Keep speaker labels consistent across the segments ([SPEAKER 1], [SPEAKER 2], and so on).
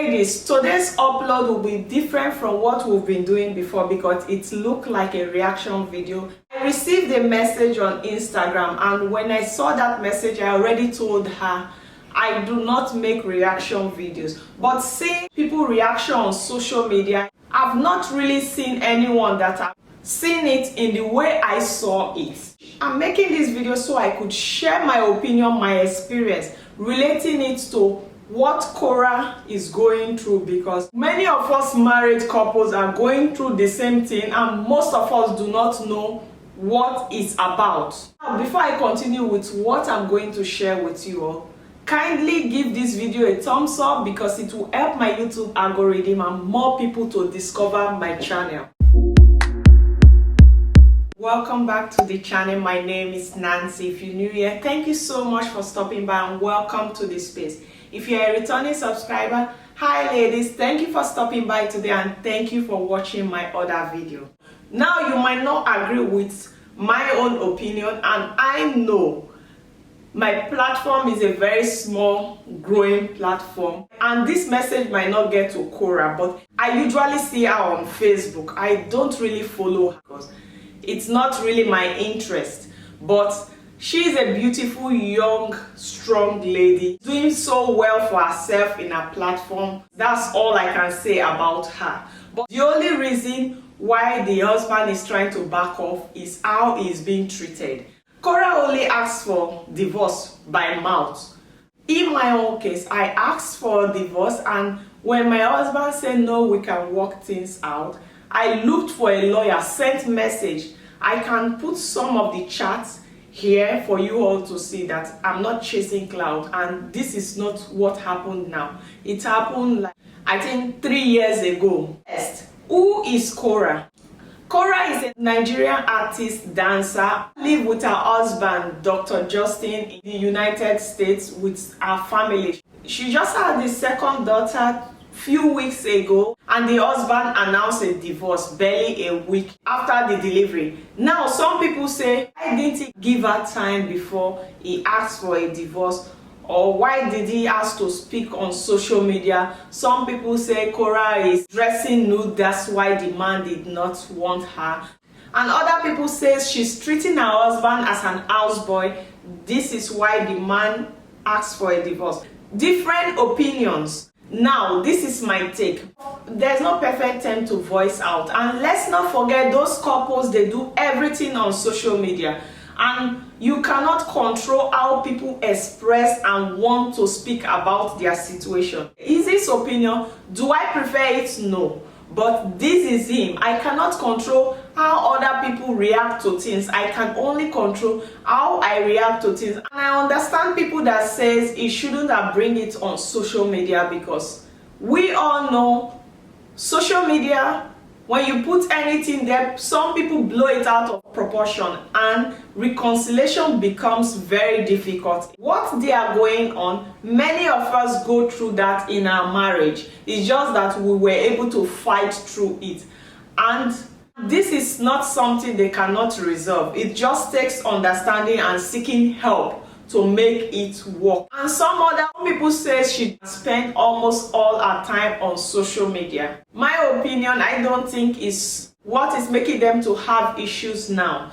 [SPEAKER 1] Ladies, today's upload will be different from what we've been doing before because it looked like a reaction video. I received a message on Instagram, and when I saw that message, I already told her I do not make reaction videos. But seeing people reaction on social media, I've not really seen anyone that have seen it in the way I saw it. I'm making this video so I could share my opinion, my experience, relating it to what Korra is going through, because many of us married couples are going through the same thing and most of us do not know what it's about. Now, before I continue with what I'm going to share with you all, kindly give this video a thumbs up because it will help my YouTube algorithm and more people to discover my channel. Welcome back to the channel. My name is Nancy. If you're new here, thank you so much for stopping by and welcome to this space. If you're a returning subscriber, hi ladies, thank you for stopping by today and thank you for watching my other video. Now, you might not agree with my own opinion, and I know my platform is a very small growing platform and this message might not get to Korra, but I usually see her on Facebook. I don't really follow her because it's not really my interest, but she's a beautiful, young, strong lady doing so well for herself in her platform. That's all I can say about her. But the only reason why the husband is trying to back off is how he's being treated. Korra only asked for divorce by mouth. In my own case, I asked for divorce, and when my husband said no, we can work things out, I looked for a lawyer, sent message. I can put some of the chats here for you all to see that I'm not chasing clout, and this is not what happened now. It happened like, I think 3 years ago. First, who is Korra? Korra is a Nigerian artist, dancer, live with her husband, Dr. Justin, in the United States with her family. She just had the second daughter few weeks ago, and the husband announced a divorce barely a week after the delivery. Now, some people say, why didn't he give her time before he asked for a divorce? Or why did he ask to speak on social media? Some people say Korra is dressing nude, that's why the man did not want her. And other people say she's treating her husband as an houseboy. This is why the man asked for a divorce. Different opinions. Now, this is my take. There's no perfect time to voice out. And let's not forget, those couples, they do everything on social media. And you cannot control how people express and want to speak about their situation. Is his opinion? Do I prefer it? No. But this is him. I cannot control how other people react to things. I can only control how I react to things. And I understand people that says he shouldn't have bring it on social media, because we all know social media, when you put anything there, some people blow it out of proportion and reconciliation becomes very difficult. What they are going on, many of us go through that in our marriage. It's just that we were able to fight through it. And this is not something they cannot resolve. It just takes understanding and seeking help to make it work. And some people say she spent almost all her time on social media. My opinion, I don't think is what is making them to have issues now.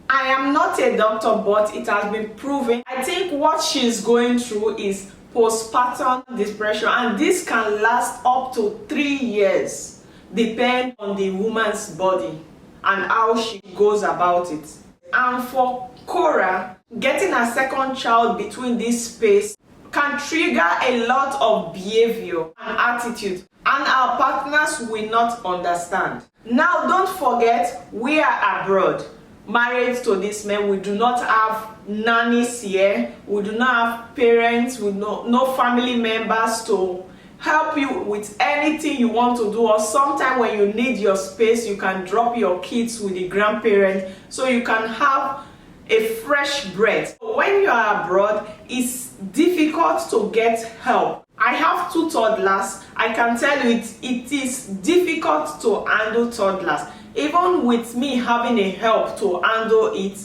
[SPEAKER 1] I am not a doctor, but it has been proven. I think what she's going through is postpartum depression, and this can last up to 3 years, depending on the woman's body and how she goes about it. And for Korra, getting a second child between this space can trigger a lot of behavior and attitude, and our partners will not understand. Now, don't forget, we are abroad, married to this man. We do not have nannies here. We do not have parents. We no family members to help you with anything you want to do, or sometimes when you need your space, you can drop your kids with the grandparents so you can have a fresh breath. When you are abroad, it's difficult to get help. I have 2 toddlers. I can tell you it is difficult to handle toddlers. Even with me having a help to handle it,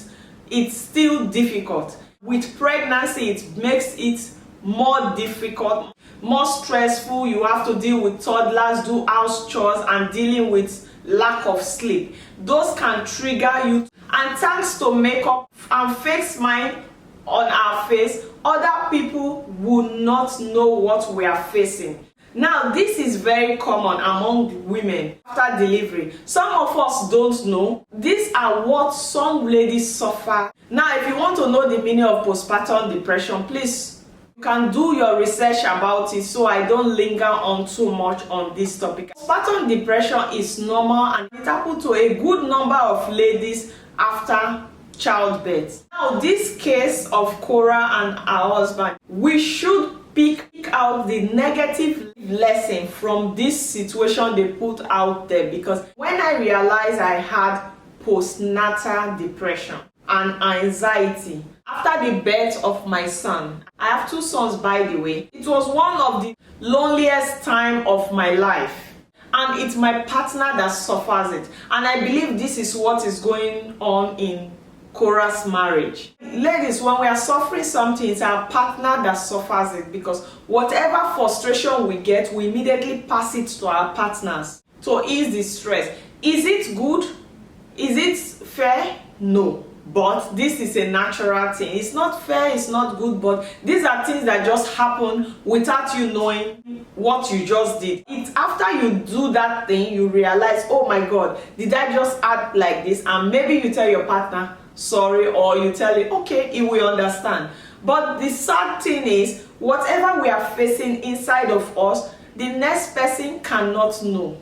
[SPEAKER 1] it's still difficult. With pregnancy, it makes it more difficult, more stressful. You have to deal with toddlers, do house chores, and dealing with lack of sleep. Those can trigger you. And thanks to makeup and fake smile on our face, other people will not know what we are facing. Now, this is very common among women after delivery. Some of us don't know. These are what some ladies suffer. Now, if you want to know the meaning of postpartum depression, please, you can do your research about it, so I don't linger on too much on this topic. Postpartum depression is normal and it happens to a good number of ladies after childbirth. Now, this case of Korra and her husband, we should pick out the negative lesson from this situation they put out there, because when I realized I had postnatal depression and anxiety after the birth of my son, I have 2 sons by the way, it was one of the loneliest time of my life, and it's my partner that suffers it. And I believe this is what is going on in Korra's marriage. Ladies, when we are suffering something, it's our partner that suffers it, because whatever frustration we get, we immediately pass it to our partners to ease the stress. Is it good? Is it fair? No. But this is a natural thing. It's not fair, it's not good, but these are things that just happen without you knowing what you just did. It's after you do that thing, you realize, oh my God, did I just act like this? And maybe you tell your partner, sorry, or you tell it, okay, he will understand. But the sad thing is, whatever we are facing inside of us, the next person cannot know.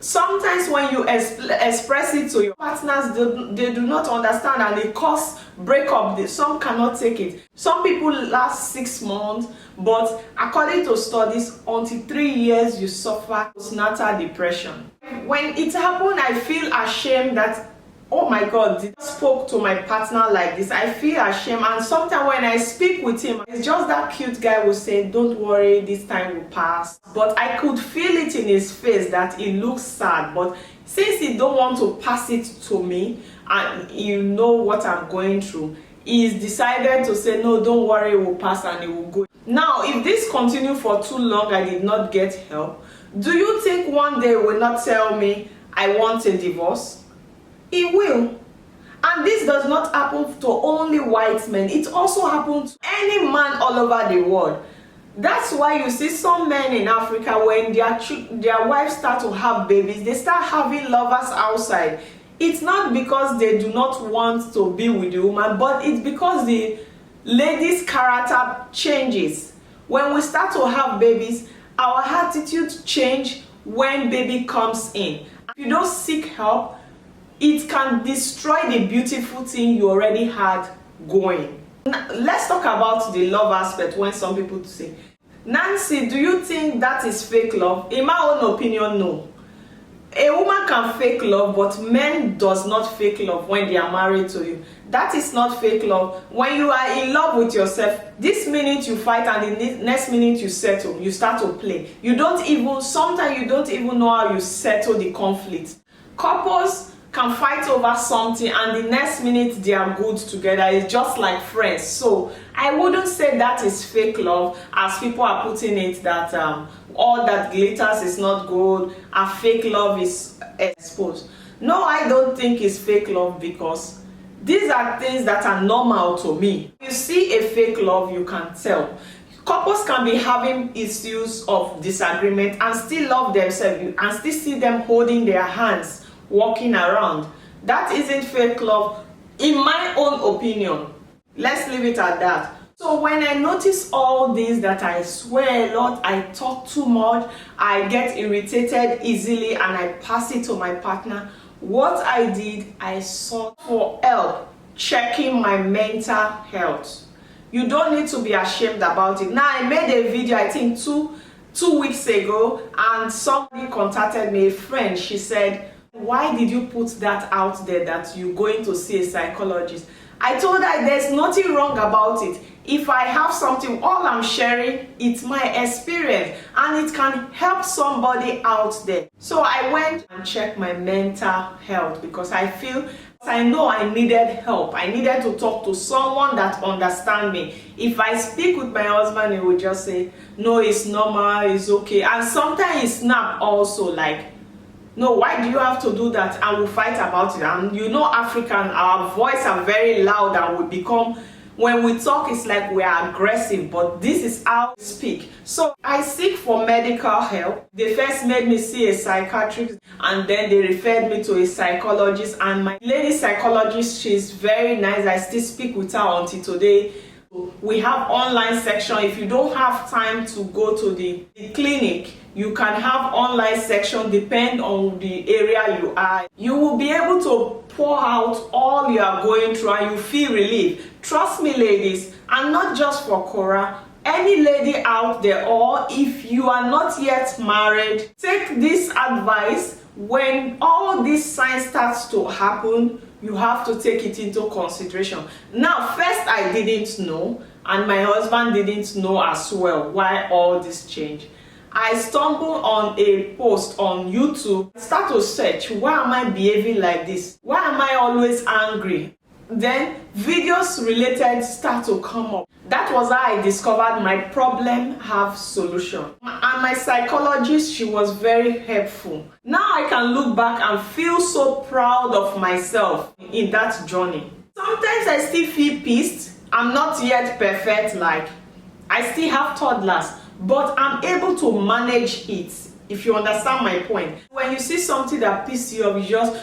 [SPEAKER 1] Sometimes when you express it to your partners, they do not understand, and it causes breakup. Some cannot take it. Some people last 6 months, but according to studies, until 3 years you suffer postnatal depression. When it happened, I feel ashamed that, oh my God, did I spoke to my partner like this? I feel ashamed. And sometimes when I speak with him, it's just that cute guy will say, don't worry, this time will pass. But I could feel it in his face that he looks sad. But since he don't want to pass it to me, and you know what I'm going through, he's decided to say, no, don't worry, it will pass and it will go. Now, if this continues for too long, I did not get help, do you think one day he will not tell me, I want a divorce? It will. And this does not happen to only white men. It also happens to any man all over the world. That's why you see some men in Africa, when their wives start to have babies, they start having lovers outside. It's not because they do not want to be with the woman, but it's because the lady's character changes. When we start to have babies, our attitude change when baby comes in. If you don't seek help, it can destroy the beautiful thing you already had going. Now, let's talk about the love aspect. When some people say, Nancy, do you think that is fake love? In my own opinion, no. A woman can fake love, but men does not fake love when they are married to you. That is not fake love. When you are in love with yourself, this minute you fight and the next minute you settle, you start to play. Sometimes you don't even know how you settle the conflict. Couples can fight over something and the next minute they are good together. It's just like friends. So I wouldn't say that is fake love, as people are putting it, that all that glitters is not gold and fake love is exposed. No, I don't think it's fake love, because these are things that are normal to me. If you see a fake love, you can tell. Couples can be having issues of disagreement and still love themselves, and still see them holding their hands, walking around. That isn't fake love, in my own opinion. Let's leave it at that. So when I notice all these, that I swear a lot, I talk too much, I get irritated easily, and I pass it to my partner, what I did, I sought for help, checking my mental health. You don't need to be ashamed about it. Now, I made a video, I think two weeks ago, and somebody contacted me, a friend. She said, why did you put that out there that you're going to see a psychologist? I told her there's nothing wrong about it. If I have something, all I'm sharing, it's my experience, and it can help somebody out there. So I went and checked my mental health, because I feel I know I needed help. I needed to talk to someone that understands me. If I speak with my husband, he would just say, no, it's normal, it's okay. And sometimes he snap also, like, no, why do you have to do that? And we'll fight about it. And you know, African, our voice are very loud and we become, when we talk, it's like we are aggressive, but this is how we speak. So I seek for medical help. They first made me see a psychiatrist, and then they referred me to a psychologist. And my lady psychologist, she's very nice. I still speak with her until today. We have online section. If you don't have time to go to the clinic, you can have online section, depend on the area you are. You will be able to pour out all you are going through and you feel relief. Trust me, ladies, and not just for Korra, any lady out there, or if you are not yet married, take this advice. When all these signs starts to happen, you have to take it into consideration. Now, first I didn't know, and my husband didn't know as well why all this change. I stumbled on a post on YouTube, start to search, why am I behaving like this? Why am I always angry? Then videos related start to come up. That was how I discovered my problem have solution. And my psychologist, she was very helpful. Now I can look back and feel so proud of myself in that journey. Sometimes I still feel pissed. I'm not yet perfect, like I still have toddlers, but I'm able to manage it, if you understand my point. When you see something that pisses you off, you just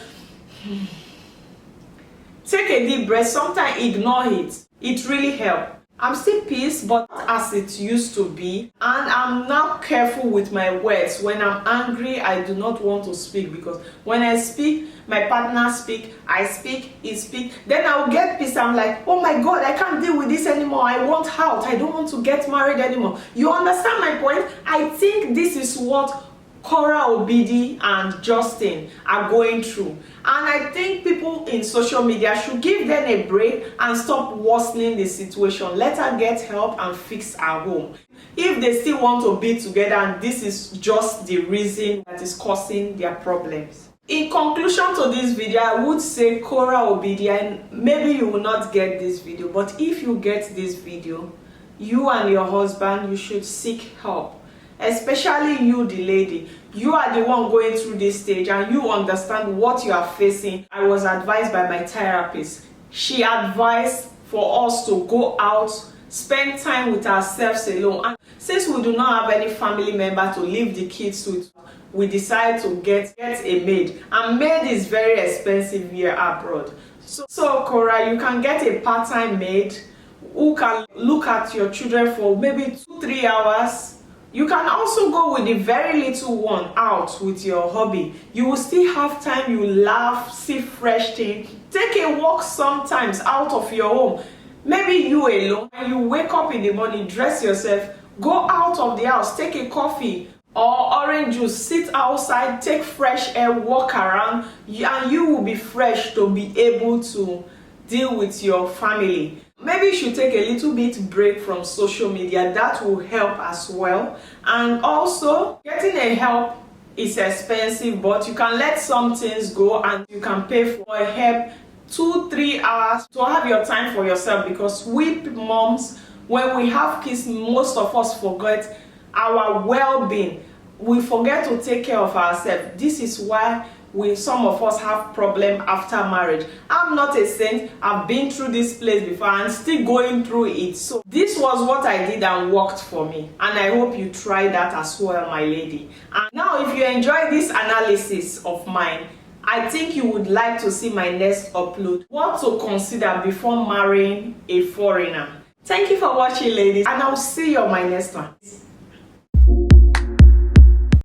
[SPEAKER 1] take a deep breath. Sometimes ignore it. It really helps. I'm still pissed, but not as it used to be. And I'm now careful with my words. When I'm angry, I do not want to speak, because when I speak, my partner speak, I speak, he speak. Then I'll get pissed. I'm like, oh my God, I can't deal with this anymore. I want out. I don't want to get married anymore. You understand my point? I think this is what Korra Obidi and Justin are going through, and I think people in social media should give them a break and stop worsening the situation. Let her get help and fix her home. If they still want to be together and this is just the reason that is causing their problems. In conclusion to this video, I would say Korra Obidi, and maybe you will not get this video, but if you get this video, you and your husband, you should seek help. Especially you, the lady. You are the one going through this stage and you understand what you are facing. I was advised by my therapist. She advised for us to go out, spend time with ourselves alone. And since we do not have any family member to leave the kids with, we decided to get a maid. And maid is very expensive here abroad. So Korra, you can get a part-time maid who can look at your children for maybe 2-3 hours. You can also go with the very little one out with your hubby. You will still have time, you laugh, see fresh things. Take a walk sometimes out of your home. Maybe you alone. When you wake up in the morning, dress yourself, go out of the house, take a coffee or orange juice, sit outside, take fresh air, walk around, and you will be fresh to be able to deal with your family. Maybe you should take a little bit break from social media. That will help as well. And also, getting a help is expensive, but you can let some things go and you can pay for help 2-3 hours to have your time for yourself, because we moms, when we have kids, most of us forget our well-being. We forget to take care of ourselves. This is why some of us have problem after marriage. I'm not a saint. I've been through this place before and still going through it. So this was what I did and worked for me, and I hope you try that as well, my lady. And now, if you enjoy this analysis of mine, I think you would like to see my next upload, what to consider before marrying a foreigner. Thank you for watching, ladies, and I'll see you on my next one.